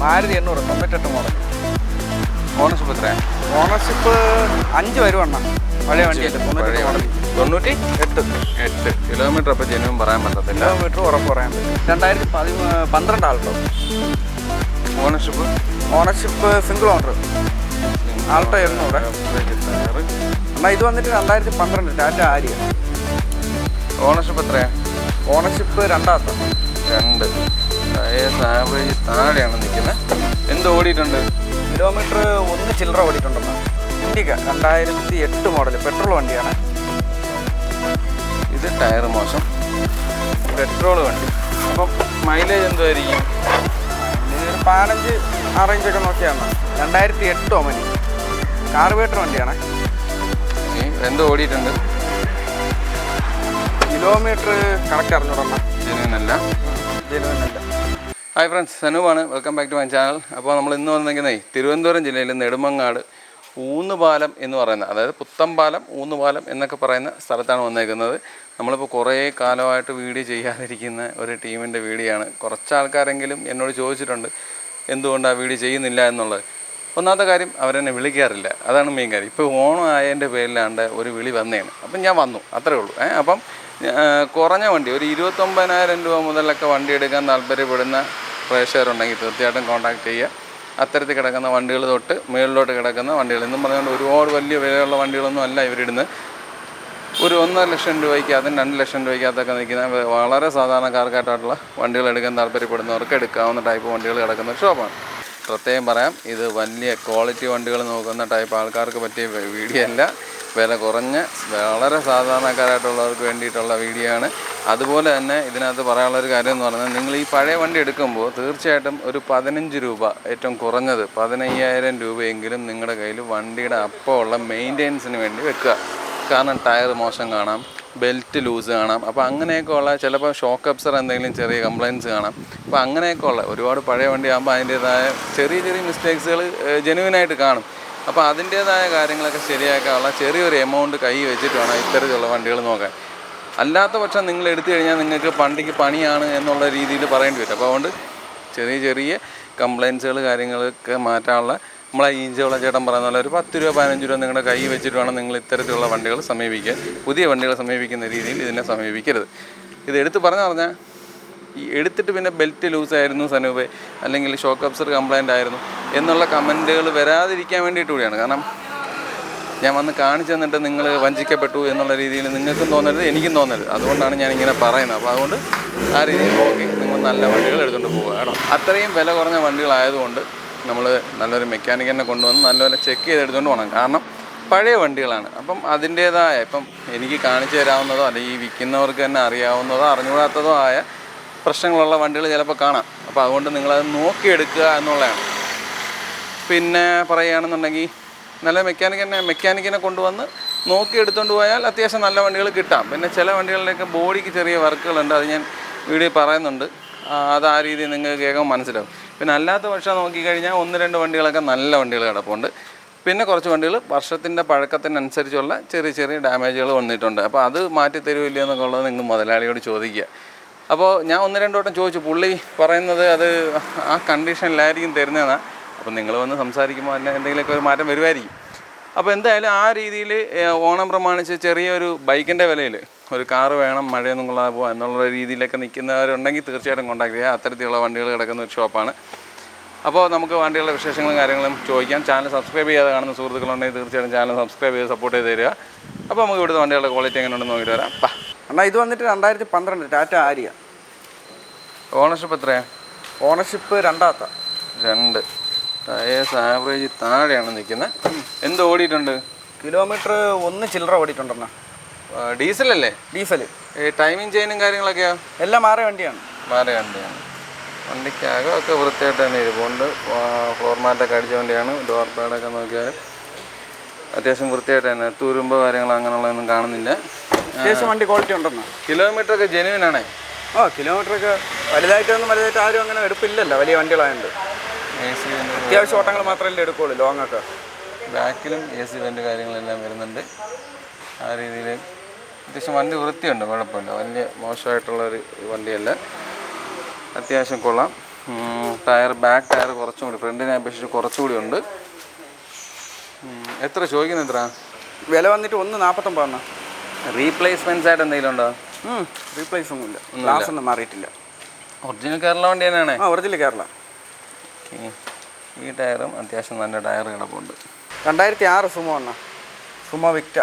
Maruti 800 98 model. Ownership എത്രയാണ്? Ownership 5 വരുവണ്ണ. പഴയ വണ്ടിയല്ലേ, 98 kilometre. അപ്പോൾ ജെനുവിൻ പറയാൻ പറ്റത്തില്ല. കിലോമീറ്റർ ഉറപ്പ് പറയാൻ പറ്റും. 2012 Alto. Ownership single owner. Alto 800. എന്നാൽ ഇത് വന്നിട്ട് 2012 ടാറ്റ ആരിയ. ഓണർഷിപ്പ് എത്രയാണ്? ഓണർഷിപ്പ് 2. 2. ടയേഴ്സ് ആവറേജ് താഴെയാണ് നിൽക്കുന്നത്. എന്ത് ഓടിയിട്ടുണ്ട്? കിലോമീറ്റർ 1 ചില്ലറ ഓടിയിട്ടുണ്ടെന്ന്. ഇൻഡിക 2008 മോഡൽ പെട്രോൾ വണ്ടിയാണ്. ഇത് ടയർ മോശം, പെട്രോൾ വണ്ടി. അപ്പം മൈലേജ് എന്തായിരിക്കും? 15 ആ റേഞ്ചൊക്കെ നോക്കിയാണ്. 2008 ഒമനി കാർബേറ്റർ വണ്ടിയാണ്. എന്ത് ഓടിയിട്ടുണ്ട്? കിലോമീറ്റർ കറക്റ്റ് അറിഞ്ഞോടണം. ജെനുവിനല്ല. ഹായ് ഫ്രണ്ട്സ്, സനൂപാണ്. Welcome back to my channel. അപ്പോൾ നമ്മൾ ഇന്ന് വന്നിരിക്കുന്നത് തിരുവനന്തപുരം ജില്ലയിൽ നെടുമങ്ങാട് ഊന്നുപാലം എന്ന് പറയുന്ന, അതായത് പുത്തമ്പാലം ഊന്നുപാലം എന്നൊക്കെ പറയുന്ന സ്ഥലത്താണ് വന്നേക്കുന്നത്. നമ്മളിപ്പോൾ കുറേ കാലമായിട്ട് വീഡിയോ ചെയ്യാതിരിക്കുന്ന ഒരു ടീമിൻ്റെ വീഡിയോ ആണ്. കുറച്ച് ആൾക്കാരെങ്കിലും എന്നോട് ചോദിച്ചിട്ടുണ്ട് എന്തുകൊണ്ടാണ് വീഡിയോ ചെയ്യുന്നില്ല എന്നുള്ളത്. ഒന്നാമത്തെ കാര്യം, അവരെന്നെ വിളിക്കാറില്ല, അതാണ് മെയിൻ കാര്യം. ഇപ്പോൾ ഓണം ആയതിൻ്റെ പേരിലാണ്ട് ഒരു വിളി വന്നതാണ്. അപ്പം ഞാൻ വന്നു, അത്രേ ഉള്ളൂ. അപ്പം കുറഞ്ഞ വണ്ടി, ഒരു 29,000 രൂപ മുതലൊക്കെ വണ്ടി എടുക്കാൻ താല്പര്യപ്പെടുന്ന പ്രേക്ഷകരുണ്ടെങ്കിൽ തീർച്ചയായിട്ടും കോൺടാക്ട് ചെയ്യുക. അത്തരത്തിൽ കിടക്കുന്ന വണ്ടികൾ തൊട്ട് മുകളിലോട്ട് കിടക്കുന്ന വണ്ടികൾ എന്നും പറഞ്ഞുകൊണ്ട് ഒരുപാട് വലിയ വിലയുള്ള വണ്ടികളൊന്നും അല്ല ഇവരിടുന്നത്. ഒരു 1.5 ലക്ഷം രൂപയ്ക്ക്, അതും 2 ലക്ഷം രൂപയ്ക്കകത്തൊക്കെ നിൽക്കുന്ന വളരെ സാധാരണക്കാർക്കായിട്ടുള്ള വണ്ടികൾ എടുക്കാൻ താല്പര്യപ്പെടുന്നവർക്ക് എടുക്കാവുന്ന ടൈപ്പ് വണ്ടികൾ കിടക്കുന്ന ഷോപ്പാണ്. പ്രത്യേകം പറയാം, ഇത് വലിയ ക്വാളിറ്റി വണ്ടികൾ നോക്കുന്ന ടൈപ്പ് ആൾക്കാർക്ക് പറ്റിയ വീഡിയോ അല്ല. വില കുറഞ്ഞ വളരെ സാധാരണക്കാരായിട്ടുള്ളവർക്ക് വേണ്ടിയിട്ടുള്ള വീഡിയോ ആണ്. അതുപോലെ തന്നെ ഇതിനകത്ത് പറയാനുള്ളൊരു കാര്യം എന്ന് പറഞ്ഞാൽ, നിങ്ങൾ ഈ പഴയ വണ്ടി എടുക്കുമ്പോൾ തീർച്ചയായിട്ടും ഒരു 15 രൂപ, ഏറ്റവും കുറഞ്ഞത് 15,000 രൂപയെങ്കിലും നിങ്ങളുടെ കയ്യിൽ വണ്ടിയുടെ അപ്പമുള്ള മെയിൻ്റെനൻസിന് വേണ്ടി വെക്കുക. കാരണം ടയർ മോശം കാണാം, ബെൽറ്റ് ലൂസ് കാണാം. അപ്പോൾ അങ്ങനെയൊക്കെ ഉള്ള, ചിലപ്പോൾ ഷോക്ക് അബ്സർ എന്തെങ്കിലും ചെറിയ കംപ്ലയിൻറ്റ്സ് കാണാം. അപ്പോൾ അങ്ങനെയൊക്കെ ഉള്ള ഒരുപാട് പഴയ വണ്ടി ആകുമ്പോൾ അതിൻ്റേതായ ചെറിയ മിസ്റ്റേക്സുകൾ ജെനുവിനായിട്ട് കാണും. അപ്പോൾ അതിൻ്റേതായ കാര്യങ്ങളൊക്കെ ശരിയാക്കാനുള്ള ചെറിയൊരു എമൗണ്ട് കൈ വെച്ചിട്ട് വേണം ഇത്തരത്തിലുള്ള വണ്ടികൾ നോക്കാൻ. അല്ലാത്ത പക്ഷം നിങ്ങൾ എടുത്തു കഴിഞ്ഞാൽ നിങ്ങൾക്ക് വണ്ടിക്ക് പണിയാണ് എന്നുള്ള രീതിയിൽ പറയേണ്ടി വരും. അപ്പോൾ അതുകൊണ്ട് ചെറിയ കംപ്ലയിൻസുകൾ കാര്യങ്ങളൊക്കെ മാറ്റാനുള്ള, നമ്മളെ ഈഞ്ചോള ചേട്ടൻ പറയുന്ന പോലെ ഒരു 10 രൂപ 15 രൂപ നിങ്ങളുടെ കൈ വെച്ചിട്ട് വേണം നിങ്ങൾ ഇത്തരത്തിലുള്ള വണ്ടികൾ സമീപിക്കാൻ. പുതിയ വണ്ടികൾ സമീപിക്കുന്ന രീതിയിൽ ഇതിനെ സമീപിക്കരുത്. ഇത് എടുത്ത് പറഞ്ഞാൽ ഈ എടുത്തിട്ട് പിന്നെ ബെൽറ്റ് ലൂസായിരുന്നു സനൂപേ, അല്ലെങ്കിൽ ഷോക്ക് അബ്സർ കംപ്ലൈൻ്റ് ആയിരുന്നു എന്നുള്ള കമൻറ്റുകൾ വരാതിരിക്കാൻ വേണ്ടിയിട്ട് കൂടിയാണ്. കാരണം ഞാൻ വന്ന് കാണിച്ചു തന്നിട്ട് നിങ്ങൾ വഞ്ചിക്കപ്പെട്ടു എന്നുള്ള രീതിയിൽ നിങ്ങൾക്കും തോന്നരുത്, എനിക്കും തോന്നരുത്. അതുകൊണ്ടാണ് ഞാനിങ്ങനെ പറയുന്നത്. അപ്പോൾ അതുകൊണ്ട് ആ രീതിയിൽ നോക്കി നിങ്ങൾ നല്ല വണ്ടികൾ എടുത്തുകൊണ്ട് പോവുക കേട്ടോ. അത്രയും വില കുറഞ്ഞ വണ്ടികളായതുകൊണ്ട് നമ്മൾ നല്ലൊരു മെക്കാനിക്കിനെ കൊണ്ടുവന്ന് നല്ലപോലെ ചെക്ക് ചെയ്തെടുത്തുകൊണ്ട് പോകണം. കാരണം പഴയ വണ്ടികളാണ്. അപ്പം അതിൻ്റേതായ, ഇപ്പം എനിക്ക് കാണിച്ചു തരാവുന്നതോ അല്ലെങ്കിൽ ഈ വിൽക്കുന്നവർക്ക് തന്നെ അറിയാവുന്നതോ അറിഞ്ഞുകൂടാത്തതോ ആയ പ്രശ്നങ്ങളുള്ള വണ്ടികൾ ചിലപ്പോൾ കാണാം. അപ്പോൾ അതുകൊണ്ട് നിങ്ങളത് നോക്കിയെടുക്കുക എന്നുള്ളതാണ്. പിന്നെ പറയുകയാണെന്നുണ്ടെങ്കിൽ നല്ല മെക്കാനിക്കിനെ കൊണ്ടുവന്ന് നോക്കിയെടുത്തുകൊണ്ട് പോയാൽ അത്യാവശ്യം നല്ല വണ്ടികൾ കിട്ടാം. പിന്നെ ചില വണ്ടികളിലേക്ക് ബോഡിക്ക് ചെറിയ വർക്കുകളുണ്ട്, അത് ഞാൻ വീഡിയോ പറയുന്നുണ്ട്. അത് ആ രീതിയിൽ നിങ്ങൾക്ക് കേൾക്കാൻ മനസ്സിലാവും. പിന്നെ അല്ലാത്ത പക്ഷം നോക്കിക്കഴിഞ്ഞാൽ 1-2 വണ്ടികളൊക്കെ നല്ല വണ്ടികൾ കിടപ്പുണ്ട്. പിന്നെ കുറച്ച് വണ്ടികൾ വർഷത്തിൻ്റെ പഴക്കത്തിനനുസരിച്ചുള്ള ചെറിയ ഡാമേജുകൾ വന്നിട്ടുണ്ട്. അപ്പോൾ അത് മാറ്റി തരുമില്ല എന്നൊക്കെ ഉള്ളത് നിങ്ങൾ മുതലാളിയോട് ചോദിക്കുക. അപ്പോൾ ഞാൻ 1-2 വട്ടം ചോദിച്ചു, പുള്ളി പറയുന്നത് അത് ആ കണ്ടീഷനിലായിരിക്കും തരുന്നതെന്നാണ്. അപ്പോൾ നിങ്ങൾ വന്ന് സംസാരിക്കുമ്പോൾ അതിന് എന്തെങ്കിലുമൊക്കെ ഒരു മാറ്റം വരുമായിരിക്കും. അപ്പോൾ എന്തായാലും ആ രീതിയിൽ ഓണം പ്രമാണിച്ച് ചെറിയൊരു ബൈക്കിൻ്റെ വിലയിൽ ഒരു കാറ് വേണം, മഴയൊന്നും കൊള്ളാതെ പോകാം എന്നുള്ള രീതിയിലൊക്കെ നിൽക്കുന്നവരുണ്ടെങ്കിൽ തീർച്ചയായിട്ടും കോൺടാക്ട് ചെയ്യുക. അത്തരത്തിലുള്ള വണ്ടികൾ കിടക്കുന്ന ഒരു ഷോപ്പാണ്. അപ്പോൾ നമുക്ക് വണ്ടികളുടെ വിശേഷങ്ങളും കാര്യങ്ങളും ചോദിക്കാം. ചാനൽ സബ്സ്ക്രൈബ് ചെയ്യാതെ കാണുന്ന സുഹൃത്തുക്കളുണ്ടെങ്കിൽ തീർച്ചയായിട്ടും ചാനൽ സബ്സ്ക്രൈബ് ചെയ്ത് സപ്പോർട്ട് ചെയ്ത് തരിക. അപ്പോൾ നമുക്ക് ഇവിടുത്തെ വണ്ടികളുടെ ക്വാളിറ്റി എങ്ങനെയുണ്ടെന്ന് നോക്കിയിട്ട് വരാം. എന്നാൽ ഇത് വന്നിട്ട് 2012 ടാറ്റ ആരിയ. ഓണർഷിപ്പ് എത്രയാണ്? ഓണർഷിപ്പ് 2. ടയേഴ്സ് ആവറേജ് താഴെയാണ് നിൽക്കുന്നത്. എന്ത് ഓടിയിട്ടുണ്ട്? കിലോമീറ്റർ 1 ചില്ലറ ഓടിയിട്ടുണ്ടെന്നാ. ഡീസലല്ലേ? ഡീസൽ. ടൈമിങ് ചെയിനും കാര്യങ്ങളൊക്കെയോ? എല്ലാം മാറിയ വണ്ടിയാണ്. വണ്ടിക്കകമൊക്കെ വൃത്തിയായിട്ട് തന്നെ ഇരിപ്പുണ്ട്. ഫോർമാറ്റൊക്കെ അടിച്ച വണ്ടിയാണ്. ഡോർ പാഡൊക്കെ നോക്കിയാൽ അത്യാവശ്യം വൃത്തിയായിട്ട് തന്നെ, തുരുമ്പ് കാര്യങ്ങൾ അങ്ങനെയുള്ളതൊന്നും കാണുന്നില്ല. അത്യാവശ്യം വണ്ടി ക്വാളിറ്റി ഉണ്ടെന്നോ. കിലോമീറ്ററൊക്കെ ജെനുവിനാണേ? കിലോമീറ്ററൊക്കെ വലുതായിട്ട് ആരും അങ്ങനെ എടുപ്പില്ലല്ലോ, വലിയ വണ്ടികളായതുകൊണ്ട്. AC അത്യാവശ്യം ഓട്ടങ്ങൾ മാത്രമല്ലേ എടുക്കുള്ളൂ, ലോങ്ങൊക്കെ. ബാക്കിലും AC വെൻ്റ് കാര്യങ്ങളെല്ലാം വരുന്നുണ്ട്. ആ രീതിയിൽ അത്യാവശ്യം വണ്ടി വൃത്തിയുണ്ട്, കുഴപ്പമില്ല. വലിയ മോശമായിട്ടുള്ളൊരു വണ്ടിയല്ല, അത്യാവശ്യം കൊള്ളാം. ടയർ ബാക്ക് ടയർ കുറച്ചും കൂടി ഫ്രണ്ടിനെ അപേക്ഷിച്ച് കുറച്ചുകൂടി ഉണ്ട്. എത്ര ചോദിക്കുന്നത്? എത്ര വില വന്നിട്ട് 1,49 എണ്ണ. റീപ്ലേസ്മെൻറ്റ്സ് ആയിട്ട് എന്തെങ്കിലും ഉണ്ടോ? റീപ്ലേസ് ഒന്നുമില്ല, ഗ്ലാസ് ഒന്നും മാറിയിട്ടില്ല. ഒറിജിനൽ കേരള വണ്ടി തന്നെയാണ്. ഒറിജിനൽ കേരള. ഈ ടയറും അത്യാവശ്യം നല്ല ടയർ കിടപ്പുണ്ട്. 2006 സുമോ എണ്ണ. സുമോ വിക്റ്റ.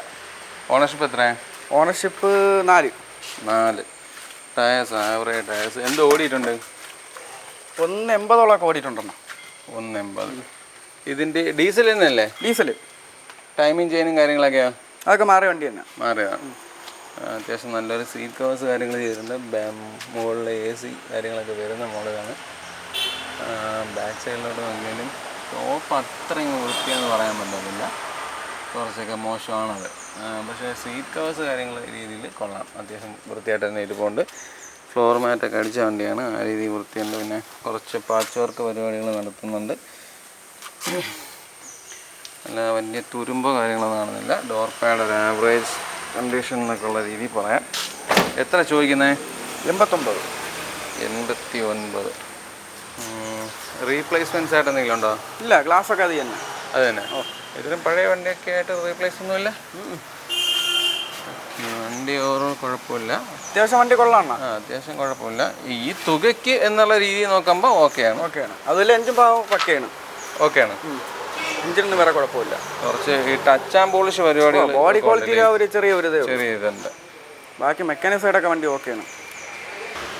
ഓണർഷിപ്പ് എത്രയാണ്? ഓണർഷിപ്പ് 4. Tyres average tyres. എന്ത് ഓടിയിട്ടുണ്ട്? 1,80 ഓടിയിട്ടുണ്ടെണ്ണ. 1,80. ഇതിൻ്റെ ഡീസൽ തന്നെയല്ലേ? ഡീസൽ. ടൈമിങ് ചെയിനും കാര്യങ്ങളൊക്കെയോ? അതൊക്കെ മാറിയ വണ്ടി തന്നെ. മാറിയതാണ്. അത്യാവശ്യം നല്ലൊരു സീറ്റ് കവേഴ്സ് കാര്യങ്ങൾ ചെയ്തിട്ടുണ്ട്. മുകളിൽ AC കാര്യങ്ങളൊക്കെ വരുന്ന മോഡലാണ്. ബാക്ക് സൈഡിലോട്ട് നോക്കിയാലും ടോപ്പ് അത്രയും വൃത്തിയെന്ന് പറയാൻ പറ്റത്തില്ല, കുറച്ചൊക്കെ മോശമാണത്. പക്ഷേ സീറ്റ് കവേഴ്സ് കാര്യങ്ങൾ രീതിയിൽ കൊള്ളാം, അത്യാവശ്യം വൃത്തിയായിട്ട് തന്നെ ഇരിപ്പുണ്ട്. ഫ്ലോർ മാറ്റൊക്കെ അടിച്ച വണ്ടിയാണ്, ആ രീതിയിൽ വൃത്തിയുണ്ട്. പിന്നെ കുറച്ച് പാച്ച് വർക്ക് പരിപാടികൾ നടത്തുന്നുണ്ട്. അല്ല വലിയ തുരുമ്പോ കാര്യങ്ങളൊന്നും കാണുന്നില്ല. ഡോർ പാഡ് ഒരു ആവറേജ് കണ്ടീഷൻ എന്നൊക്കെ ഉള്ള രീതിയിൽ പറയാം. എത്ര ചോദിക്കുന്നത്? 89. റീപ്ലേസ്മെൻറ്റ്സ് ആയിട്ട് എന്തെങ്കിലും ഉണ്ടോ? ഇല്ല, ഗ്ലാസ്സൊക്കെ അത് തന്നെ. അത് തന്നെ. ഇതിലും പഴയ വണ്ടിയൊക്കെ ആയിട്ട് റീപ്ലേസ് ഒന്നുമില്ല. വണ്ടി ഓരോ കുഴപ്പമില്ല, അത്യാവശ്യം വണ്ടി കൊള്ളാണ്. അത്യാവശ്യം കുഴപ്പമില്ല. ഈ തുകയ്ക്ക് എന്നുള്ള രീതിയിൽ നോക്കുമ്പോൾ ഓക്കെയാണ്. അതുപോലെ എഞ്ചിൻ പക്കയാണ്. ഓക്കെയാണ്. എഞ്ചിനൊന്നും വേറെ കുഴപ്പമില്ല. കുറച്ച് ഈ ടച്ച് ആൻഡ് പോളിഷ് പരിപാടികൾ, ബോഡി ക്വാളിറ്റിയിൽ ഒരു ചെറിയ ഇതുണ്ട്. ബാക്കി മെക്കാനിക് സൈഡൊക്കെ വണ്ടി ഓക്കെയാണ്.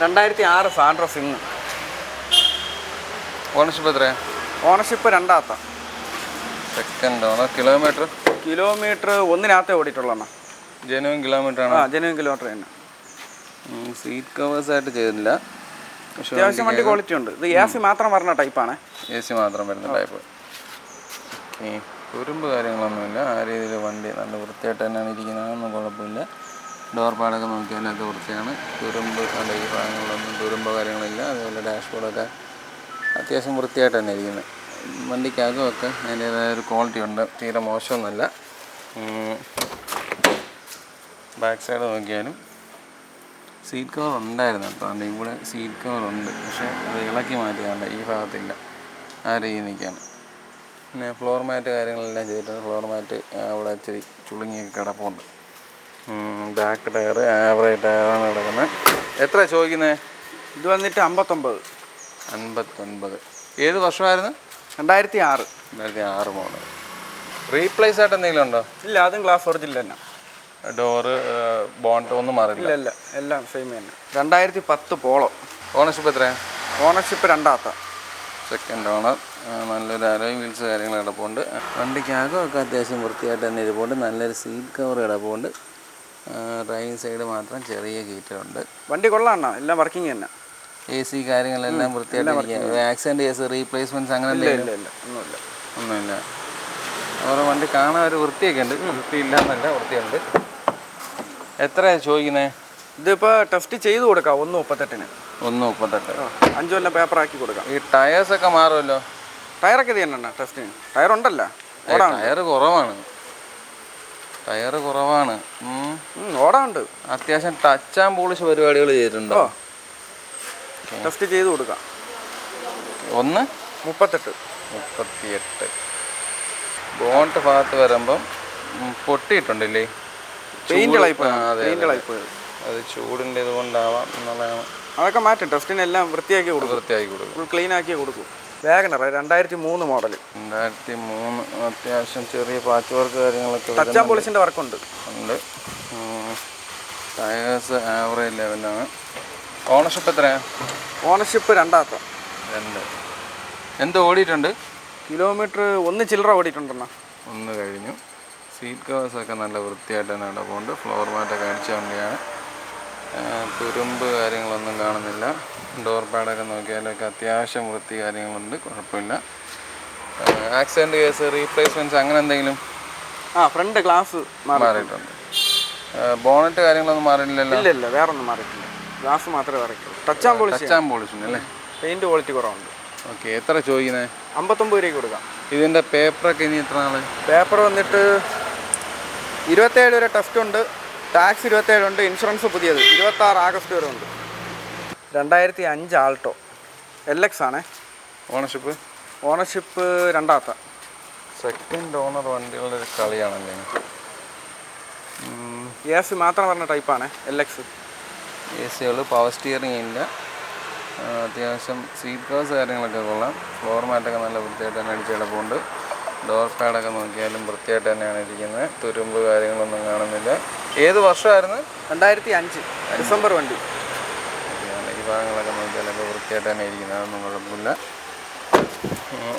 2006 സാൻഡ്രോ സിംഗ്. ഓണർഷിപ്പ് എത്രയാണ്? ഓണർഷിപ്പ് 2. Second owner. കിലോമീറ്റർ 1 ഓടിയിട്ടുള്ളതാണ്. ജെനുവിൻ കിലോമീറ്റർ ആണ്. ജെനുവിൻ കിലോമീറ്റർ തന്നെ. സീറ്റ് കവേഴ്സ് ആയിട്ട് ചെയ്തില്ല, പക്ഷേ അത്യാവശ്യം വണ്ടി ക്വാളിറ്റി ഉണ്ട്. ഇത് AC മാത്രം വരുന്ന ടൈപ്പാണ്. AC മാത്രം വരുന്ന ടൈപ്പ്. തുരുമ്പ് കാര്യങ്ങളൊന്നുമില്ല, ആ രീതിയിൽ വണ്ടി നല്ല വൃത്തിയായിട്ട് തന്നെയാണ് ഇരിക്കുന്നതൊന്നും കുഴപ്പമില്ല. ഡോർ പാഡൊക്കെ നോക്കിയാലൊക്കെ വൃത്തിയാണ്. തുരുമ്പ് അല്ല, ഈ ഭാഗങ്ങളിലൊന്നും തുരുമ്പോ കാര്യങ്ങളില്ല. അതുപോലെ ഡാഷ്ബോർഡൊക്കെ അത്യാവശ്യം വൃത്തിയായിട്ട് തന്നെ ഇരിക്കുന്നത്. വണ്ടിക്കകമൊക്കെ അതിൻ്റേതായ ഒരു ക്വാളിറ്റി ഉണ്ട്, തീരെ മോശമൊന്നുമല്ല. ബാക്ക് സൈഡ് നോക്കിയാലും സീറ്റ് കവർ ഉണ്ടായിരുന്നു കേട്ടോ. അതിൻ്റെ ഇവിടെ സീറ്റ് കവർ ഉണ്ട്, പക്ഷേ അത് ഇളക്കി മാറ്റിയാണ്ട് ഈ ഭാഗത്തില്ല, ആ രീതി നിൽക്കുകയാണ്. പിന്നെ ഫ്ലോർ മാറ്റ് കാര്യങ്ങളെല്ലാം ചെയ്തിട്ടുണ്ട്. ഫ്ലോർ മാറ്റ് അവിടെ ഇച്ചിരി ചുളുങ്ങിയൊക്കെ കിടപ്പുണ്ട്. ബാക്ക് ടയർ ആവറേജ് ടയറാണ് കിടക്കുന്നത്. എത്ര ചോദിക്കുന്നത്? ഇത് വന്നിട്ട് 59. ഏത് വർഷമായിരുന്നു? 2006 മോഡൽ. റീപ്ലേസ് ആയിട്ട് എന്തെങ്കിലും ഉണ്ടോ? ഇല്ല, അതും ഗ്ലാസ് ഒറിജിനൽ തന്നെ. ഡോറ് ബോണ്ട് ഒന്നും മാറില്ല? ഇല്ല, എല്ലാം സെയിം തന്നെ. 2010 പോളോ. ഓണർഷിപ്പ് എത്രയാണ്? ഓണർഷിപ്പ് 2. Second owner. നല്ലൊരു അലോയ് വീൽസ് കാര്യങ്ങൾ കിടപ്പുണ്ട്. വണ്ടിക്കകമൊക്കെ അത്യാവശ്യം വൃത്തിയായിട്ട് തന്നെ ഇരിപ്പുണ്ട്. നല്ലൊരു സീറ്റ് കവർ കിടപ്പുണ്ട്. ഡ്രൈവിംഗ് സൈഡ് മാത്രം ചെറിയ ഗേറ്റുണ്ട്. വണ്ടി കൊള്ളാം, എല്ലാം വർക്കിംഗ് തന്നെ. AC കാര്യങ്ങളെല്ലാം വൃത്തിയായിട്ട്. ആക്സിഡൻറ്റ് കേസ്, റീപ്ലേസ്മെൻറ്റ്സ് അങ്ങനെ ഒന്നുമില്ല. ഓരോ വണ്ടി കാണാൻ ഒരു വൃത്തിയൊക്കെ ഉണ്ട്. വൃത്തിയില്ല എന്നല്ല, വൃത്തിയുണ്ട്. എത്രയാണ് ചോദിക്കുന്നത്? ഇതിപ്പോൾ ടെസ്റ്റ് ചെയ്ത് കൊടുക്കാം 1,38. 1,38. 5 കൊല്ലം പേപ്പറാക്കി കൊടുക്കാം. ഈ ടയേഴ്സൊക്കെ മാറുമല്ലോ? ടയറൊക്കെ ഇത് തന്നെ ടെസ്റ്റിന്. ടയർ ഉണ്ടല്ലോ. ടയർ കുറവാണ്. ഓടാണ്ട്. അത്യാവശ്യം ടച്ച് ആൻഡ് പോളിഷ് പരിപാടികൾ ചെയ്തിട്ടുണ്ടോ? ടെസ്റ്റ് ചെയ്ത് കൊടുക്കാം. 1,38. ബോണ്ട് ഭാഗത്ത് വരുമ്പം പൊട്ടിയിട്ടുണ്ടല്ലേ? അത് ചൂടിൻ്റെ ഇതുകൊണ്ടാവാം എന്നുള്ളതാണ്. അതൊക്കെ മാറ്റും. ടെസ്റ്റിനെല്ലാം വൃത്തിയാക്കി കൊടുക്കും. ഫുൾ ക്ലീൻ ആക്കി കൊടുക്കും. WagonR 2003 model. 2003. അത്യാവശ്യം ചെറിയ പാച്ച് വർക്ക് കാര്യങ്ങളൊക്കെ ടച്ച് ആൻഡ് പോളിഷിൻ്റെ വർക്കുണ്ട്. ടയേഴ്സ് ആവറേജ് ലെവലാണ്. ഓണർഷിപ്പ് എത്രയാണ്? ഓണർഷിപ്പ് 2. എന്ത് ഓടിയിട്ടുണ്ട്? കിലോമീറ്റർ 1 ചില്ലറ ഓടിയിട്ടുണ്ടെന്നാ. 1 കഴിഞ്ഞു. സീറ്റ് കവേഴ്സൊക്കെ നല്ല വൃത്തിയായിട്ട് തന്നെ കിടപ്പുണ്ട്. ഫ്ലോർ മാറ്റൊക്കെ അടിച്ച വണ്ടിയാണ്. തുരുമ്പ് കാര്യങ്ങളൊന്നും കാണുന്നില്ല. ഡോർ പാഡൊക്കെ നോക്കിയാലൊക്കെ അത്യാവശ്യം വൃത്തി കാര്യങ്ങളുണ്ട്, കുഴപ്പമില്ല. ആക്സിഡൻറ്റ് കേസ്, റീപ്ലേസ്മെൻറ്റ്സ് അങ്ങനെ എന്തെങ്കിലും? ഫ്രണ്ട് ഗ്ലാസ് മാറിയിട്ടുണ്ട്. ബോണറ്റ് കാര്യങ്ങളൊന്നും മാറിയില്ലല്ലോ? ഇല്ല, വേറെ ഒന്നും മാറിയിട്ടില്ല. ഗ്ലാസ് മാത്രമേ മാറിയിട്ടുള്ളൂ. ടച്ച് ആൻഡ് പോളിഷ് അല്ലേ? പെയിൻറ്റ് ക്വാളിറ്റി കുറവുണ്ട്. ഓക്കെ. എത്ര ചോദിക്കുന്നത്? 59 രൂപയ്ക്ക് കൊടുക്കാം. ഇതിൻ്റെ പേപ്പറൊക്കെ ഇനി എത്ര നാൾ? പേപ്പർ വന്നിട്ട് 27 വരെ ടെസ്റ്റ് ഉണ്ട്. ടാക്സ് 27 ഉണ്ട്. ഇൻഷുറൻസ് പുതിയത് 26 ആഗസ്റ്റ് വരെ ഉണ്ട്. 2005 ആൾട്ടോ. LX ആണേ. ഓണർഷിപ്പ്? ഓണർഷിപ്പ് രണ്ടാമത്തെ. സെക്കൻഡ് ഓണർ വണ്ടികളുടെ ഒരു കളിയാണല്ലേ. AC മാത്രം പറഞ്ഞ ടൈപ്പാണ് LX. AC പവർ സ്റ്റിയറിംഗ് ഇല്ല. അത്യാവശ്യം സീറ്റ് കവേഴ്സ് കാര്യങ്ങളൊക്കെ കൊള്ളാം. ഫ്ലോർ മാറ്റൊക്കെ നല്ല വൃത്തിയായിട്ട് തന്നെ അടിച്ച് കിടപ്പുണ്ട്. ഡോർ പാഡൊക്കെ നോക്കിയാലും വൃത്തിയായിട്ട് തന്നെയാണ് ഇരിക്കുന്നത്. തുരുമ്പ് കാര്യങ്ങളൊന്നും കാണുന്നില്ല. ഏത് വർഷമായിരുന്നു? 2005 ഡിസംബർ വണ്ടി. ഈ ഭാഗങ്ങളൊക്കെ നോക്കിയാലൊക്കെ വൃത്തിയായിട്ട് തന്നെ ഇരിക്കുന്നത്, അതൊന്നും കുഴപ്പമില്ല.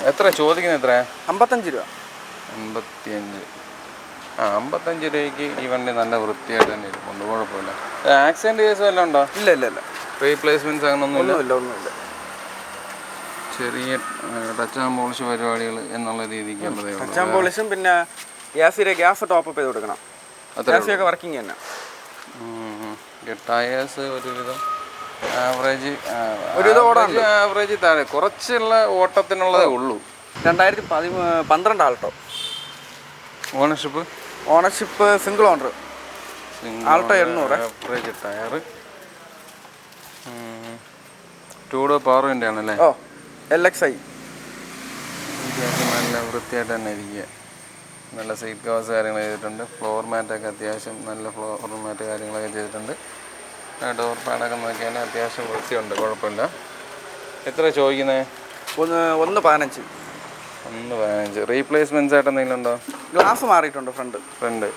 എത്ര ചോദിക്കുന്നത്? എത്ര? 55 രൂപ. 55. 55 രൂപയ്ക്ക് ഈ വണ്ടി നല്ല വൃത്തിയായിട്ട് തന്നെ ഇരിപ്പുണ്ട്, കുഴപ്പമില്ല. ആക്സിഡൻറ്റ് കേസ് വല്ലതും ഉണ്ടോ? ഇല്ല. റീപ്ലേസ്മെൻറ്റ്സ് അങ്ങനൊന്നുമില്ല. ഒന്നുമില്ല. ചെറിയ ടച്ച് ആൻഡ് പോളിഷ് പരിപാടികൾ എന്നുള്ള രീതിക്ക് ടച്ച് ആൻഡ് പോളിഷും പിന്നെ ഗ്യാസ് ടോപ്പ് ചെയ്ത് കൊടുക്കണം. ഒക്കെ വർക്കിംഗ് തന്നെ. ടയേഴ്സ് ഒരുവിധം ആവറേജ് താഴെ, കുറച്ചുള്ള ഓട്ടത്തിനുള്ളതേ ഉള്ളൂ. 2012 Alto. Ownership single owner. Alto 800. Average tyre. 2 door power window ആണല്ലേ? LXi. അത്യാവശ്യം നല്ല വൃത്തിയായിട്ട് തന്നെ ഇരിക്കുക. നല്ല സീറ്റ് കവേഴ്സ് കാര്യങ്ങൾ ചെയ്തിട്ടുണ്ട്. ഫ്ലോർ മാറ്റൊക്കെ അത്യാവശ്യം നല്ല ഫ്ലോർ മാറ്റ് കാര്യങ്ങളൊക്കെ ചെയ്തിട്ടുണ്ട്. ഡോർ പാഡൊക്കെ നോക്കിയാൽ അത്യാവശ്യം വൃത്തിയുണ്ട്, കുഴപ്പമില്ല. എത്ര ചോദിക്കുന്നത്? 1.15. 1.15. റീപ്ലേസ്മെൻറ്റ്സ് ആയിട്ട് എന്തെങ്കിലും ഉണ്ടോ? ഗ്ലാസ് മാറിയിട്ടുണ്ട്. ഫ്രണ്ട്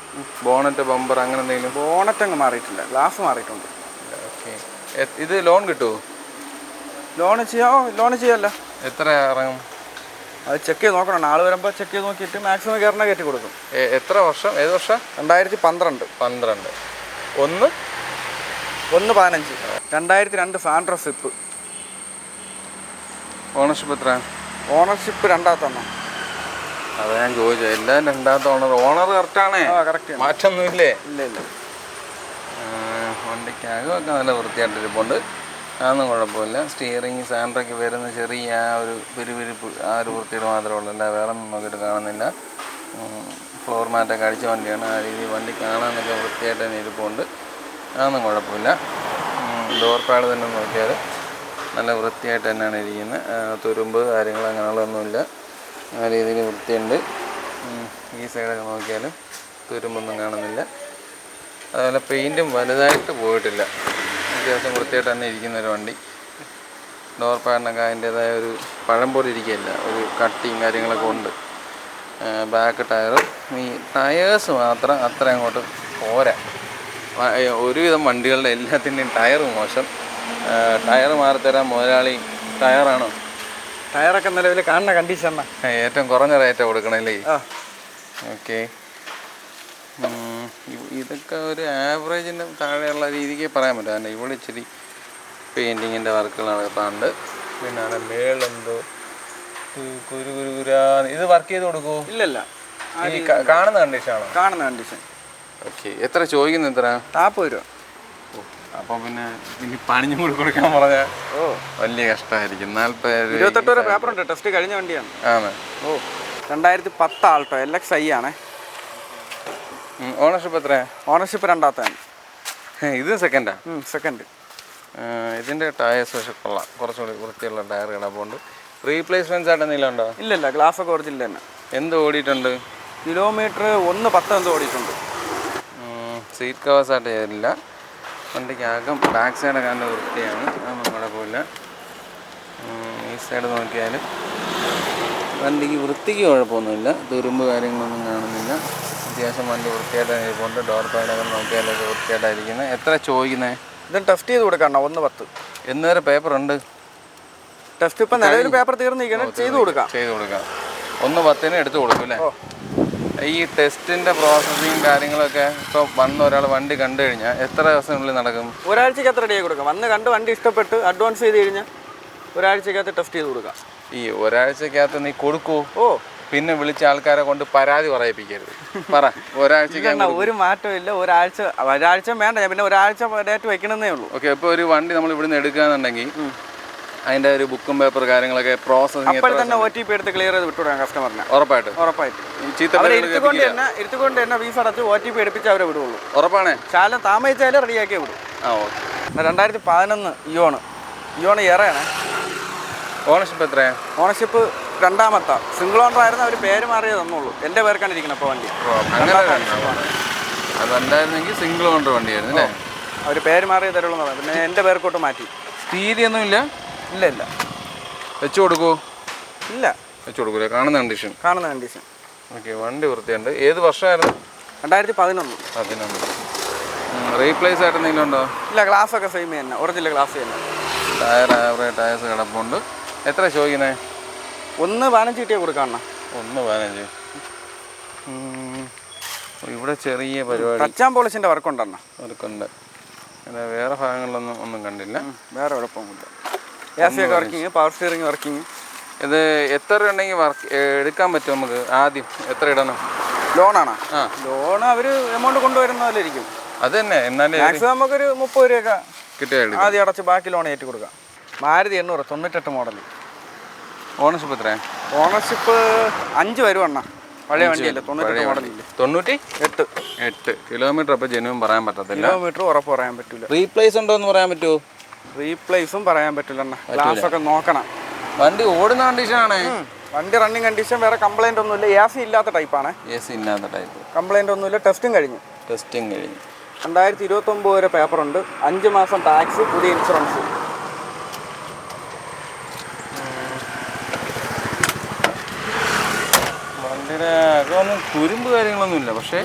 ബോണറ്റ് ബമ്പർ അങ്ങനെ എന്തെങ്കിലും? ബോണറ്റ് അങ്ങ് മാറിയിട്ടില്ല, ഗ്ലാസ് മാറിയിട്ടുണ്ട്. ഓക്കെ. ഇത് ലോൺ കിട്ടുമോ? ലോൺ ചെയ്യാമല്ലോ. എത്ര ഇറങ്ങും? അത് ചെക്ക് ചെയ്ത് നോക്കണം. ആൾ വരുമ്പോൾ ചെക്ക് ചെയ്ത് നോക്കിയിട്ട് മാക്സിമം കയറ്റി കൊടുക്കും. എത്ര വർഷം? ഏത് വർഷം? 2012. 1.15. 2002 സാൻഡ്രോ സ്വിപ്പ്. ഓണർഷിപ്പ് എത്ര? ഓണർഷിപ്പ് രണ്ടാമത്തെ. അതാ ഞാൻ ചോദിച്ചത്. എല്ലാം രണ്ടാമത്തെ ഓണർ കറക്റ്റാണേ? കറക്റ്റ്. മാറ്റമൊന്നുമില്ലേ? ഇല്ല. വണ്ടിക്കകമൊക്കെ നല്ല വൃത്തിയായിട്ടിരിപ്പുണ്ട്, അതൊന്നും കുഴപ്പമില്ല. സ്റ്റിയറിങ് സാൻഡ്രൊക്കെ വരുന്ന ചെറിയ ഒരു പെരുവിരിപ്പ്, ഒരു വൃത്തിയുടെ മാത്രമേ ഉള്ളൂ, അല്ല വേറെ ഒന്നും നോക്കിയിട്ട് കാണുന്നില്ല. ഫ്ലോർ മാറ്റൊക്കെ അടിച്ച വണ്ടിയാണ്. ആ രീതിയിൽ വണ്ടി കാണാനൊക്കെ വൃത്തിയായിട്ട് തന്നെ ഇരിപ്പുണ്ട്, അതൊന്നും കുഴപ്പമില്ല. ഡോർ പാഡ് തന്നെ നോക്കിയാൽ നല്ല വൃത്തിയായിട്ട് തന്നെയാണ് ഇരിക്കുന്നത്. തുരുമ്പ് കാര്യങ്ങൾ അങ്ങനെയുള്ളതൊന്നുമില്ല, ആ രീതിയിൽ വൃത്തിയുണ്ട്. ഈ സൈഡൊക്കെ നോക്കിയാലും തുരുമ്പൊന്നും കാണുന്നില്ല. അതുപോലെ പെയിൻറ്റും വലുതായിട്ട് പോയിട്ടില്ല, അത്യാവശ്യം വൃത്തിയായിട്ട് തന്നെ ഇരിക്കുന്നൊരു വണ്ടി. ഡോർ പാഡിനൊക്കെ അതിൻ്റേതായ ഒരു പഴം പോലെ ഇരിക്കുകയില്ല, ഒരു കട്ടിയും കാര്യങ്ങളൊക്കെ ഉണ്ട്. ബാക്ക് ടയർ, ഈ ടയേഴ്സ് മാത്രം അത്ര അങ്ങോട്ട് പോരാ. ഒരുവിധം വണ്ടികളുടെ എല്ലാത്തിൻ്റെയും ടയർ മോശം. ടയർ മാറിത്തരാൻ മുതലാളി ടയറാണോ? ടയറൊക്കെ നിലവിൽ കാണുന്ന കണ്ടീഷനാണ്. ഏറ്റവും കുറഞ്ഞ റേറ്റാണ് കൊടുക്കണല്ലേ? ഓക്കെ. ഇതൊക്കെ ഒരു ആവറേജിൻ്റെ താഴെയുള്ള രീതിക്ക് പറയാൻ പറ്റും. കാരണം ഇവിടെ ഇച്ചിരി പെയിൻറ്റിങ്ങിൻ്റെ വർക്കുകൾ നടത്താറുണ്ട്. പിന്നെ അവിടെ മേളെന്തോ കുരുകുരാ. ഇത് വർക്ക് ചെയ്ത് കൊടുക്കുമോ? ഇല്ലല്ല, ഈ കാണുന്ന കണ്ടീഷനാണോ? കാണുന്ന കണ്ടീഷൻ. ഓക്കെ. എത്ര ചോദിക്കുന്നത്? എത്ര? 40 രൂപ. അപ്പോൾ പിന്നെ ഇനി പണിഞ്ഞും കൂടി കൊടുക്കാൻ പറഞ്ഞാൽ വലിയ കഷ്ടമായിരിക്കും. 28 വരെ പേപ്പറുണ്ട്, ടെസ്റ്റ് കഴിഞ്ഞ വണ്ടിയാണ്. 2010 ആൾട്ടോ LXi ആണ്. ഓണർഷിപ്പ് എത്ര? ഓണർഷിപ്പ് രണ്ടാമത്തെ. ഇത് സെക്കൻഡാ? സെക്കൻഡ്. ഇതിൻ്റെ ടയേഴ്സ് പക്ഷെ കൊള്ളാം, കുറച്ചുകൂടി വൃത്തിയുള്ള ടയർ കിടപ്പുണ്ട്. റീപ്ലേസ്മെൻറ്റ്സ് ആയിട്ട് എന്തെങ്കിലും ഉണ്ടോ? ഇല്ലല്ല, ഗ്ലാസ് ഒക്കെ ഒറിജിനൽ തന്നെ. എന്ത് ഓടിയിട്ടുണ്ട്? കിലോമീറ്റർ 1.10 എന്തോ ഓടിയിട്ടുണ്ട്. സീറ്റ് കവേഴ്സ് ആയിട്ട് ചെയ്തിട്ടില്ല. വണ്ടിക്കകം ബാക്ക് സൈഡൊക്കെ നല്ല വൃത്തിയാണ്, അതൊന്നും കുഴപ്പമില്ല. ഈ സൈഡ് നോക്കിയാൽ വണ്ടിക്ക് വൃത്തിക്ക് കുഴപ്പമൊന്നുമില്ല, തുരുമ്പ് കാര്യങ്ങളൊന്നും കാണുന്നില്ല. അത്യാവശ്യം വണ്ടി വൃത്തിയായിട്ട് ഇരിപ്പുണ്ട്. ഡോർ പാഡൊക്കെ നോക്കിയാലൊക്കെ വൃത്തിയായിട്ടായിരിക്കുന്നത്. എത്ര ചോദിക്കുന്നത്? ഇത് ടെസ്റ്റ് ചെയ്ത് കൊടുക്കണം. 1.10. എന്ന് വരെ പേപ്പറുണ്ട്? ടെസ്റ്റ് ഇപ്പം നിലവിൽ പേപ്പർ തീർന്നിരിക്കണം, ചെയ്ത് കൊടുക്കാം. 1.10 എടുത്ത് കൊടുക്കും അല്ലേ? ഈ ടെസ്റ്റിൻ്റെ പ്രോസസ്സിങ് കാര്യങ്ങളൊക്കെ ഇപ്പോൾ വന്ന ഒരാൾ വണ്ടി കണ്ടു കഴിഞ്ഞാൽ എത്ര ദിവസത്തിനുള്ളിൽ നടക്കും? ഒരാഴ്ചക്കകത്ത് റെഡിയാക്കി കൊടുക്കാം. വന്ന് കണ്ട് വണ്ടി ഇഷ്ടപ്പെട്ട് അഡ്വാൻസ് ചെയ്ത് കഴിഞ്ഞാൽ ഒരാഴ്ചക്കകത്ത് ടെസ്റ്റ് ചെയ്ത് കൊടുക്കാം. ഈ ഒരാഴ്ചക്കകത്ത് നീ കൊടുക്കൂ? പിന്നെ വിളിച്ച ആൾക്കാരെ കൊണ്ട് പരാതി പറയിപ്പിക്കരുത്. പറ, ഒരാഴ്ചക്ക് ഒരു മാറ്റവും ഇല്ല. ഒരാഴ്ച വേണ്ട, ഞാൻ പിന്നെ ഒരാഴ്ച ഡേറ്റ് വെക്കണമെന്നേ ഉള്ളൂ. ഓക്കെ. ഇപ്പോൾ ഒരു വണ്ടി നമ്മൾ ഇവിടുന്ന് എടുക്കുകയാണെന്നുണ്ടെങ്കിൽ അതിൻ്റെ ഒരു ബുക്കും പേപ്പർ കാര്യങ്ങളൊക്കെ പ്രോസസ്സിങ് അപ്പോൾ തന്നെ OTP എടുത്ത് ക്ലിയർ ചെയ്ത് വിട്ടുവിടാം കസ്റ്റമറിനെ. ഉറപ്പായിട്ട് ഇരുത്തുകൊണ്ട് തന്നെ ഫീസ് അടച്ച് OTP എടുപ്പിച്ച് അവരെ വിടുള്ളൂ. ഉറപ്പാണേ? ശാലം താമസിച്ചാലും റെഡിയാക്കിയേ വിടും. 2011 ഇയോണ് ഇയറാണ്. ഓണർഷിപ്പ് എത്രയാണ്? ഓണർഷിപ്പ് രണ്ടാമത്തെ സിംഗിൾ ഓണർ ആയിരുന്നു, അവർ പേര് മാറിയേ തന്നുള്ളൂ. എൻ്റെ പേർക്കാണ് ഇരിക്കുന്നത് ഇപ്പോൾ വണ്ടി. അങ്ങനെ അതല്ലായിരുന്നെങ്കിൽ സിംഗിൾ ഓണർ വണ്ടിയായിരുന്നു അല്ലേ? അവർ പേര് മാറിയേ തരുള്ളൂ എന്ന് പറഞ്ഞു. പിന്നെ എൻ്റെ പേർക്കോട്ട് മാറ്റി. സ്റ്റീരിയൊന്നും ഇല്ല? ഇല്ല ഇല്ല. വെച്ച് കൊടുക്കുമോ? ഇല്ല, വെച്ച് കൊടുക്കൂലേ? കാണുന്ന കണ്ടീഷൻ. ഓക്കെ. വണ്ടി വൃത്തിയുണ്ട്. ഏത് വർഷമായിരുന്നു? 2011. റീപ്ലേസ് ആയിട്ട് എന്തെങ്കിലും ഉണ്ടോ? ഇല്ല, ഗ്ലാസ് ഒക്കെ സെയിം തന്നെ, ഒറിജിനൽ ഗ്ലാസ് തന്നെ. ടയർ ആവറേജ് ടയേഴ്സ് കിടപ്പുണ്ട്. എത്ര ചോദിക്കുന്നത്? 1.15 കിട്ടിയാൽ കൊടുക്കാം. 1.15. ഇവിടെ ചെറിയ പരിപാടി ടച്ചാൻ പോളിഷിൻ്റെ വർക്കുണ്ടെണ്ണ. വർക്കുണ്ട്. പിന്നെ വേറെ ഭാഗങ്ങളിലൊന്നും ഒന്നും കണ്ടില്ല. വേറെ കുഴപ്പമൊന്നുമില്ല. AC ഒക്കെ വർക്കിങ്, പവർ സ്റ്റിയറിംഗ് വർക്കിങ്. ഇത് എത്ര ഉണ്ടെങ്കിൽ എടുക്കാൻ പറ്റും നമുക്ക്? ആദ്യം എത്ര ഇടണം? ലോണാണോ? ലോൺ അവർ എമൗണ്ട് കൊണ്ടുവരുന്ന ഇരിക്കും. അത് തന്നെ. എന്നാലും മാക്സിമം നമുക്കൊരു 30 രൂപയൊക്കെ കിട്ടിയാൽ ആദ്യം അടച്ച് ബാക്കി ലോൺ ഏറ്റി കൊടുക്കാം. മാരുതി 800 98 മോഡൽ. ഓണർഷിപ്പ് എത്രയാണ്? ഓണർഷിപ്പ് 5 വരുവണ്ണ. പഴയ വണ്ടിയല്ലേ, 98 മോഡലില്ലേ. 98 കിലോമീറ്റർ. അപ്പോൾ ജെനുവും പറയാൻ പറ്റത്തില്ല. കിലോമീറ്റർ ഉറപ്പ് പറയാൻ പറ്റില്ല. റീപ്ലേസ് ഉണ്ടോ എന്ന് പറയാൻ പറ്റുമോ? റീപ്ലേസും പറയാൻ പറ്റില്ല. ഗ്ലാസ് ഒക്കെ നോക്കണം. വണ്ടി ഓടുന്ന കണ്ടീഷനാണ്. വണ്ടി റണ്ണിങ് കണ്ടീഷൻ, വേറെ കംപ്ലൈൻ്റ് ഒന്നുമില്ല. AC ഇല്ലാത്ത ടൈപ്പാണ്. AC ഇല്ലാത്ത ടൈപ്പ്. കംപ്ലൈൻ്റ് ഒന്നുമില്ല. ടെസ്റ്റും കഴിഞ്ഞു. 2029 വരെ പേപ്പറുണ്ട്. 5 മാസം ടാക്സ്, പുതിയ ഇൻഷുറൻസ്. വണ്ടിയുടെ അതൊന്നും തുരുമ്പ് കാര്യങ്ങളൊന്നുമില്ല. പക്ഷേ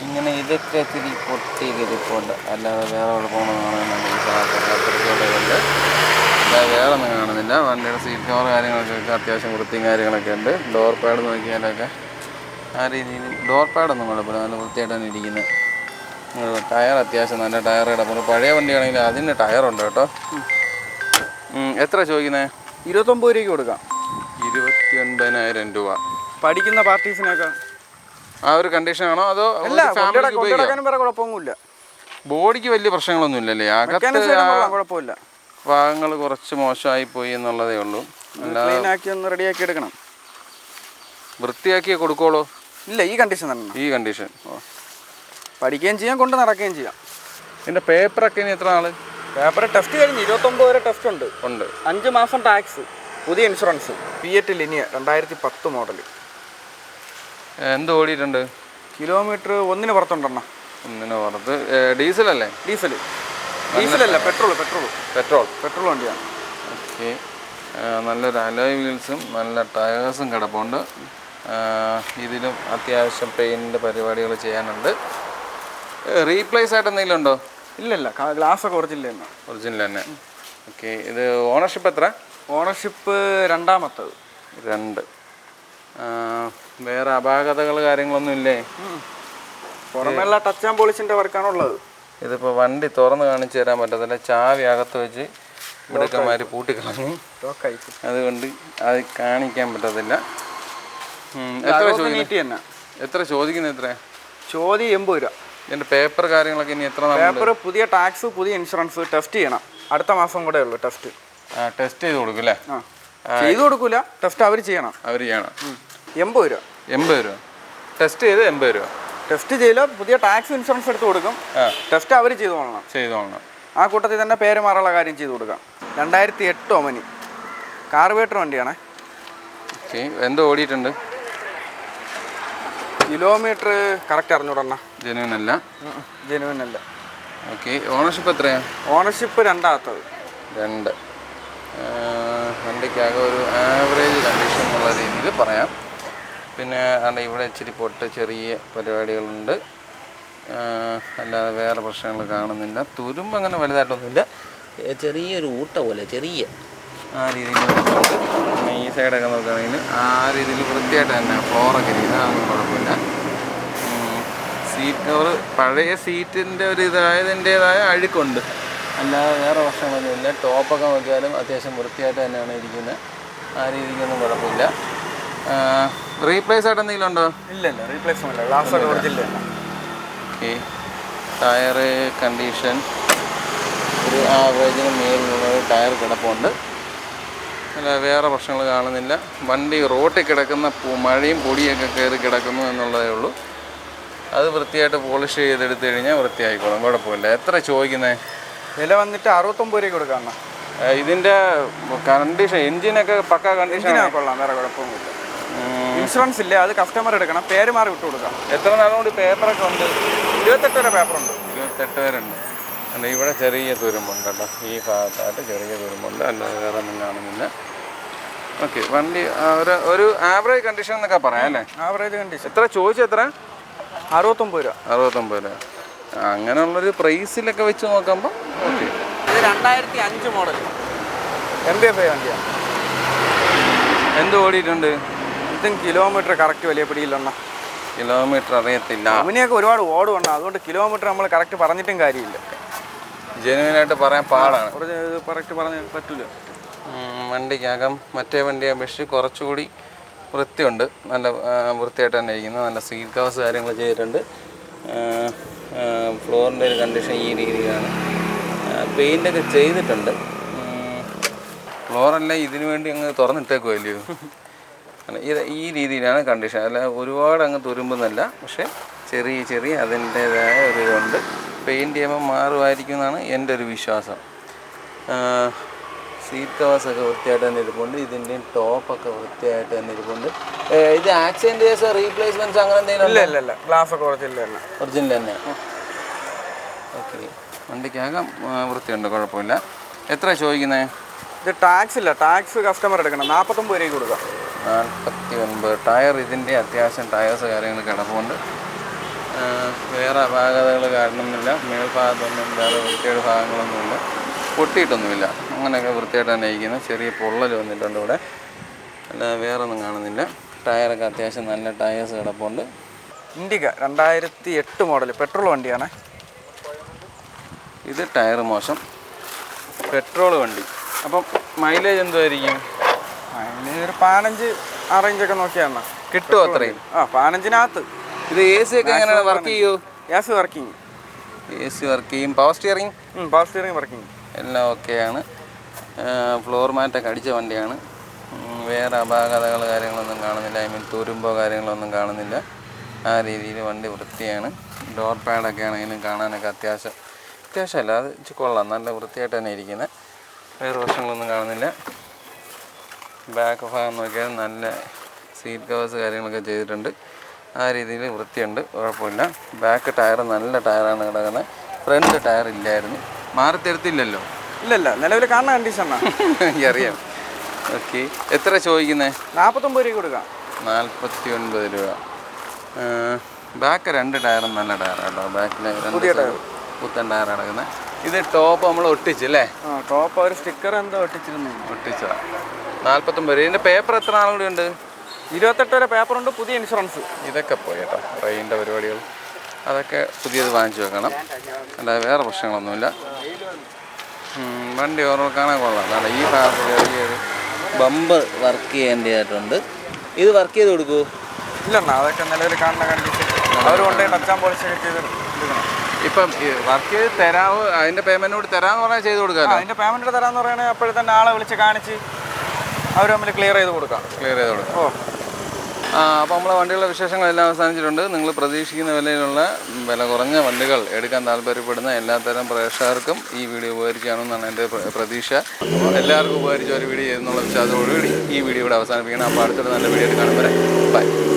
ഇങ്ങനെ ഇതൊക്കെ ഇത്തിരി പൊട്ടി കിരിപ്പുണ്ട്. അല്ലാതെ വേറെ കുഴപ്പമൊന്നും കാണാനുണ്ട്. വേറെ ഒന്നും കാണുന്നില്ല. വണ്ടിയുടെ സീറ്റ് കവർ കാര്യങ്ങളൊക്കെ അത്യാവശ്യം വൃത്തിയും കാര്യങ്ങളൊക്കെ ഉണ്ട്. ഡോർ പാഡ് നോക്കിയാലൊക്കെ ആ രീതിയിൽ ഡോർ പാഡൊന്നും കുഴപ്പമില്ല. നല്ല വൃത്തിയായിട്ടാണ് ഇരിക്കുന്നത്. ടയർ അത്യാവശ്യം നല്ല ടയർ കിടപ്പുണ്ട്. പഴയ വണ്ടിയാണെങ്കിൽ അതിന് ടയറുണ്ട് കേട്ടോ. എത്ര ചോദിക്കുന്നത്? 29 രൂപയ്ക്ക് കൊടുക്കാം. 29,000 രൂപ. പഠിക്കുന്ന പാർട്ടീസിനൊക്കെ ആ ഒരു കണ്ടീഷനാണോ? അതോ വേറെ കുഴപ്പമൊന്നുമില്ല. ബോഡിക്ക് വലിയ പ്രശ്നങ്ങളൊന്നും ഇല്ലല്ലേ? അകത്ത് കുഴപ്പമില്ല. ഭാഗങ്ങൾ കുറച്ച് മോശമായി പോയി എന്നുള്ളതേ ഉള്ളൂ. ക്ലീനാക്കി ഒന്ന് റെഡിയാക്കി എടുക്കണം. വൃത്തിയാക്കിയേ കൊടുക്കോളൂ? ഇല്ല, ഈ കണ്ടീഷൻ തന്നെ. ഈ കണ്ടീഷൻ പഠിക്കുകയും ചെയ്യാം, കൊണ്ട് നടക്കുകയും ചെയ്യാം. ഇതിൻ്റെ പേപ്പറൊക്കെ ഇനി എത്ര നാൾ? പേപ്പർ ടെസ്റ്റ് കഴിഞ്ഞ് 29 വരെ ടെസ്റ്റ് ഉണ്ട്. 5 മാസം ടാക്സ്, പുതിയ ഇൻഷുറൻസ്. Fiat Linea 2010 model. എന്ത് ഓടിയിട്ടുണ്ട്? കിലോമീറ്റർ 1 പുറത്തുണ്ടെണ്ണ. 1 പുറത്ത്. ഡീസലല്ലേ? ഡീസലല്ല, പെട്രോൾ വണ്ടിയാണ്. ഓക്കെ. നല്ലൊരു അലോയ് വീൽസും നല്ല ടയേഴ്സും കിടപ്പുണ്ട്. ഇതിലും അത്യാവശ്യം പെയിൻറ്റിൻ്റെ പരിപാടികൾ ചെയ്യാനുണ്ട്. റീപ്ലേസ് ആയിട്ട് എന്തെങ്കിലും ഉണ്ടോ? ഇല്ലല്ല, ഗ്ലാസ്സൊക്കെ ഒറിജിനൽ തന്നെ. ഓക്കെ. ഇത് ഓണർഷിപ്പ് എത്ര? ഓണർഷിപ്പ് രണ്ടാമത്തത്. 2. വേറെ അപാകതകൾ കാര്യങ്ങളൊന്നും ഇല്ലേ? പുറമേയുള്ള ടച്ച് ആൻഡ് പോളിഷിൻ്റെ വർക്കാണുള്ളത്. ഇതിപ്പോൾ വണ്ടി തുറന്ന് കാണിച്ചു തരാൻ പറ്റത്തില്ല. ചാവി അകത്ത് വെച്ച് ഇവിടെയൊക്കെമാർ പൂട്ടിക്കളഞ്ഞു. അതുകൊണ്ട് അത് കാണിക്കാൻ പറ്റത്തില്ല. എത്ര ചോദിക്കുന്നത്? എത്ര ചോദ്യം? 80 രൂപ. ഇതിൻ്റെ പേപ്പർ കാര്യങ്ങളൊക്കെ ഇനി എത്ര? പേപ്പർ, പുതിയ ടാക്സ്, പുതിയ ഇൻഷുറൻസ്. ടെസ്റ്റ് ചെയ്യണം. അടുത്ത മാസം കൂടെ ഉള്ളൂ ടെസ്റ്റ്. ടെസ്റ്റ് ചെയ്ത് കൊടുക്കും അല്ലേ? ചെയ്ത് കൊടുക്കൂല, ടെസ്റ്റ് അവർ ചെയ്യണം. 80 രൂപ. 80 രൂപ. ടെസ്റ്റ് ചെയ്ത് 80 രൂപ. ടെസ്റ്റ് ചെയ്യില്ല, പുതിയ ടാക്സ് ഇൻഷുറൻസ് എടുത്ത് കൊടുക്കും. ടെസ്റ്റ് അവർ ചെയ്തോളണം. ആ കൂട്ടത്തിൽ തന്നെ പേര് മാറാനുള്ള കാര്യം ചെയ്ത് കൊടുക്കാം. 2008 ഒമനി കാർബേറ്റർ വണ്ടിയാണ്. എന്ത് ഓടിയിട്ടുണ്ട്? കിലോമീറ്റർ കറക്റ്റ് അറിഞ്ഞൂടണ്ണ. ജെനുവിൻ അല്ല. ഓക്കെ. ഓണർഷിപ്പ് എത്രയാണ്? ഓണർഷിപ്പ് രണ്ടാമത്തത്. 2. വണ്ടിക്കാകെ ഒരു ആവറേജ് കണ്ടീഷൻ എന്നുള്ള രീതിയിൽ പറയാം. പിന്നെ ഇവിടെ ഇച്ചിരി പൊട്ട് ചെറിയ പരിപാടികളുണ്ട്. അല്ലാതെ വേറെ പ്രശ്നങ്ങൾ കാണുന്നില്ല. തുരുമ്പ് അങ്ങനെ വലുതായിട്ടൊന്നുമില്ല. ചെറിയൊരു ഊട്ട പോലെ ആ രീതിയിൽ പിന്നെ ഈ സൈഡൊക്കെ നോക്കുകയാണെങ്കിൽ ആ രീതിയിൽ വൃത്തിയായിട്ട് തന്നെ ഫ്ലോറൊക്കെ ഇരിക്കുന്നത്. അതൊന്നും കുഴപ്പമില്ല. സീറ്റ് കവർ പഴയ സീറ്റിൻ്റെ ഒരു ഇതായതിൻ്റേതായ അഴുക്കുണ്ട്. അല്ലാതെ വേറെ പ്രശ്നങ്ങളൊന്നുമില്ല. ടോപ്പൊക്കെ നോക്കിയാലും അത്യാവശ്യം വൃത്തിയായിട്ട് തന്നെയാണ് ഇരിക്കുന്നത്. ആ രീതിക്കൊന്നും കുഴപ്പമില്ല. റീപ്ലേസ് ആയിട്ട് എന്തെങ്കിലും ഉണ്ടോ? ഇല്ല, റീപ്ലേസ് ഒന്നുമില്ല. ഓക്കെ. ടയർ കണ്ടീഷൻ ഒരു ആവറേജിന് മേലുള്ള ടയർ കിടപ്പുണ്ട്. അല്ല വേറെ പ്രശ്നങ്ങൾ കാണുന്നില്ല. വണ്ടി റോട്ടിൽ കിടക്കുന്ന മഴയും പൊടിയൊക്കെ കയറി കിടക്കുന്നു എന്നുള്ളതേ ഉള്ളൂ. അത് വൃത്തിയായിട്ട് പോളിഷ് ചെയ്തെടുത്ത് കഴിഞ്ഞാൽ വൃത്തിയായിക്കോളും, കുഴപ്പമില്ല. എത്ര ചോദിക്കുന്നത്? വില വന്നിട്ട് 69 രൂപ കൊടുക്കാം. ഇതിൻ്റെ കണ്ടീഷൻ എൻജിനൊക്കെ പക്ക കണ്ടീഷൻ കൊള്ളാം, വേറെ കുഴപ്പമൊന്നുമില്ല. ഇൻഷുറൻസ് ഇല്ല, അത് കസ്റ്റമർ എടുക്കണം, പേര് മാറി വിട്ടു കൊടുക്കാം. എത്ര നാളും കൂടി പേപ്പറൊക്കെ ഉണ്ട്? 28 വരെ പേപ്പറുണ്ട്. 28 പേരുണ്ട്. അല്ല ഇവിടെ ചെറിയ തുരുമ്പുണ്ട് കേട്ടോ, ഈ ഭാഗത്തായിട്ട് ചെറിയ തുരുമ്പുണ്ട്, അല്ലാതെ വേറെ ഒന്നും കാണുന്നില്ല. ഓക്കെ, വണ്ടി ഒരു ആവറേജ് കണ്ടീഷൻ എന്നൊക്കെ പറയാം അല്ലേ? Average condition. എത്ര ചോദിച്ചെത്ര? 69 രൂപ. 69 രൂപ. അങ്ങനെയുള്ളൊരു പ്രൈസിലൊക്കെ വെച്ച് നോക്കുമ്പോൾ ഓക്കെ. ഇത് 2005 മോഡൽ MB5 വണ്ടിയാണ്. എന്ത് ഓടിയിട്ടുണ്ട്? ഇതും കിലോമീറ്റർ കറക്റ്റ് വലിയ പിടിയില്ലെണ്ണ. കിലോമീറ്റർ അറിയത്തില്ല. അവനെയൊക്കെ ഒരുപാട് ഓടുവണ്ണ, അതുകൊണ്ട് കിലോമീറ്റർ നമ്മൾ കറക്റ്റ് പറഞ്ഞിട്ടും കാര്യമില്ല. ജെനുവിനായിട്ട് പറയാൻ പാടാണ്, കറക്റ്റ് പറഞ്ഞ പറ്റില്ല. വണ്ടിക്കകം മറ്റേ വണ്ടിയെ അപേക്ഷിച്ച് കുറച്ചുകൂടി വൃത്തിയുണ്ട്, നല്ല വൃത്തിയായിട്ട് തന്നെ ഇരിക്കുന്നത്. നല്ല സീറ്റ് കവേഴ്സ് കാര്യങ്ങൾ ചെയ്തിട്ടുണ്ട്. ഫ്ലോറിൻ്റെ ഒരു കണ്ടീഷൻ ഈ രീതിയിലാണ്. പെയിൻ്റൊക്കെ ചെയ്തിട്ടുണ്ട്. ഫ്ലോറെല്ലാം ഇതിനു വേണ്ടി അങ്ങ് തുറന്നിട്ടേക്കുമല്ലയോ. ഇത് ഈ രീതിയിലാണ് കണ്ടീഷൻ. അല്ല ഒരുപാട് അങ്ങ് തുരുമ്പെന്നല്ല, പക്ഷേ ചെറിയ അതിൻ്റേതായ ഒരു ഇതുണ്ട്. പെയിൻറ്റ് ചെയ്യുമ്പോൾ മാറുമായിരിക്കും എന്നാണ് എൻ്റെ ഒരു വിശ്വാസം. സീറ്റ് കവേഴ്സൊക്കെ വൃത്തിയായിട്ട് തന്നെ ഇരിപ്പുണ്ട്. ഇതിൻ്റെയും ടോപ്പൊക്കെ വൃത്തിയായിട്ട് തന്നെ ഇരിപ്പുണ്ട്. ഇത് ആക്സിഡൻറ്റ് കേസ് റീപ്ലേസ്മെൻറ്റ്സ് അങ്ങനെ എന്തെങ്കിലും? ഇല്ല, ഗ്ലാസ് ഒക്കെ ഒറിജിനൽ തന്നെ. ഓക്കെ, വണ്ടിക്കകം വൃത്തിയുണ്ട്, കുഴപ്പമില്ല. എത്ര ചോദിക്കുന്നത്? ഇത് ടാക്സ് ഇല്ല, ടാക്സ് കസ്റ്റമർ എടുക്കണം. 49 രൂപയ്ക്ക് കൊടുക്കാം. 49. ടയർ ഇതിൻ്റെ അത്യാവശ്യം ടയേഴ്സ് കാര്യങ്ങൾ കിടപ്പുണ്ട്. വേറെ അപാകതകൾ കാണുന്നില്ല. മേൽഭാഗത്തൊന്നും വേറെ വൃത്തിയുടെ ഭാഗങ്ങളൊന്നുമില്ല, പൊട്ടിയിട്ടൊന്നുമില്ല. അങ്ങനെയൊക്കെ വൃത്തിയായിട്ട് തന്നെ ഇരിക്കുന്നു. ചെറിയ പൊള്ളൽ വന്നിട്ടുണ്ട് ഇവിടെ, അല്ല വേറെ ഒന്നും കാണുന്നില്ല. ടയറൊക്കെ അത്യാവശ്യം നല്ല ടയേഴ്സ് കിടപ്പുണ്ട്. ഇൻഡിക 2008 മോഡൽ പെട്രോൾ വണ്ടിയാണ്. ഇത് ടയർ മോശം, പെട്രോൾ വണ്ടി. അപ്പം മൈലേജ് എന്തുമായിരിക്കും? മൈലേജ് ഒരു 15 ആ റേഞ്ചൊക്കെ നോക്കിയാണ് കിട്ടുമോ അത്രയും? 15-നകത്ത്. ഇത് എ സി ഒക്കെ എങ്ങനെ വർക്ക് ചെയ്യൂ? Gas working, A C work ചെയ്യും. Power steering? Power steering working എല്ലാം ഓക്കെയാണ്. ഫ്ലോർ മാറ്റൊക്കെ അടിച്ച വണ്ടിയാണ്. വേറെ അപാകതകൾ കാര്യങ്ങളൊന്നും കാണുന്നില്ല. ഐ മീൻ തുരുമ്പോ കാര്യങ്ങളൊന്നും കാണുന്നില്ല. ആ രീതിയിൽ വണ്ടി വൃത്തിയാണ്. ഡോർ പാഡൊക്കെ ആണെങ്കിലും കാണാനൊക്കെ അത്യാവശ്യമല്ല, അത് കൊള്ളാം, നല്ല വൃത്തിയായിട്ട് തന്നെ ഇരിക്കുന്നത്. വേറെ പ്രശ്നങ്ങളൊന്നും കാണുന്നില്ല. ബാക്ക് ഭാഗം നോക്കിയാൽ നല്ല സീറ്റ് കവേഴ്സ് കാര്യങ്ങളൊക്കെ ചെയ്തിട്ടുണ്ട്. ആ രീതിയിൽ വൃത്തിയുണ്ട്, കുഴപ്പമില്ല. ബാക്ക് ടയർ നല്ല ടയറാണ് കിടക്കുന്നത്. ഫ്രണ്ട് ടയർ ഇല്ലായിരുന്നു, മാറി തരത്തില്ലല്ലോ? ഇല്ല, നിലവിൽ കാണുന്ന കണ്ടീഷനാണ്. എനിക്കറിയാം. ഓക്കെ, എത്ര ചോദിക്കുന്നത്? 49 രൂപ കൊടുക്കാം. 49 രൂപ. ബാക്ക് 2 ടയറും നല്ല ടയറാണ് കേട്ടോ. ബാക്കിൽ 2 പുത്തൻ ടയർ കിടക്കുന്നത്. ഇത് ടോപ്പ് നമ്മൾ ഒട്ടിച്ചല്ലേ? ടോപ്പ് ഒരു സ്റ്റിക്കർ എന്തോ ഒട്ടിച്ചതാണ്. 49 രൂപ. ഇതിൻ്റെ പേപ്പർ എത്ര നാളും കൂടി ഉണ്ട്? 28 വരെ പേപ്പറുണ്ട്, പുതിയ ഇൻഷുറൻസ്. ഇതൊക്കെ പോയി കേട്ടോ, ട്രെയിനിൻ്റെ പരിപാടികൾ അതൊക്കെ പുതിയത് വാങ്ങിച്ചു വെക്കണം, അല്ലാതെ വേറെ പ്രശ്നങ്ങളൊന്നുമില്ല. വണ്ടി ഓരോ കാണാൻ കൊള്ളാം. കാരണം ഈ ഭാഗത്ത് ചെറിയൊരു ബമ്പർ വർക്ക് ചെയ്യേണ്ടതായിട്ടുണ്ട്. ഇത് വർക്ക് ചെയ്ത് കൊടുക്കൂ? ഇല്ലെണ്ണ, അതൊക്കെ നിലവിൽ കാണുന്ന കണ്ടീഷൻ. അവർ കൊണ്ടുപോയി ടച്ചാൻ പോളിഷൊക്കെ ചെയ്ത് എടുക്കണം. ഇപ്പം വർക്ക് ചെയ്ത് തരാമോ? അതിൻ്റെ പേയ്മെൻറ്റ് കൂടി തരാമെന്ന് പറഞ്ഞാൽ ചെയ്ത് കൊടുക്കാം. അതിൻ്റെ പേയ്മെൻറ്റ് തരാമെന്ന് പറയുകയാണെങ്കിൽ അപ്പോഴേ തന്നെ ആളെ വിളിച്ച് കാണിച്ച് അവർ തമ്മിൽ ക്ലിയർ ചെയ്ത് കൊടുക്കാം. അപ്പോൾ നമ്മളെ വണ്ടികളുടെ വിശേഷങ്ങളെല്ലാം അവസാനിച്ചിട്ടുണ്ട്. നിങ്ങൾ പ്രതീക്ഷിക്കുന്ന വിലയിലുള്ള വില കുറഞ്ഞ വണ്ടികൾ എടുക്കാൻ താല്പര്യപ്പെടുന്ന എല്ലാത്തരം പ്രേക്ഷകർക്കും ഈ വീഡിയോ ഉപകരിക്കുകയാണെന്നാണ് എൻ്റെ പ്രതീക്ഷ. എല്ലാവർക്കും ഉപകരിച്ച ഒരു വീഡിയോ എന്നുള്ള വിശ്വാസത്തോടുകൂടി ഈ വീഡിയോ ഇവിടെ അവസാനിപ്പിക്കണം. അപ്പോൾ അടുത്തൊരു നല്ല വീഡിയോ കാണുമ്പോൾ ബൈ.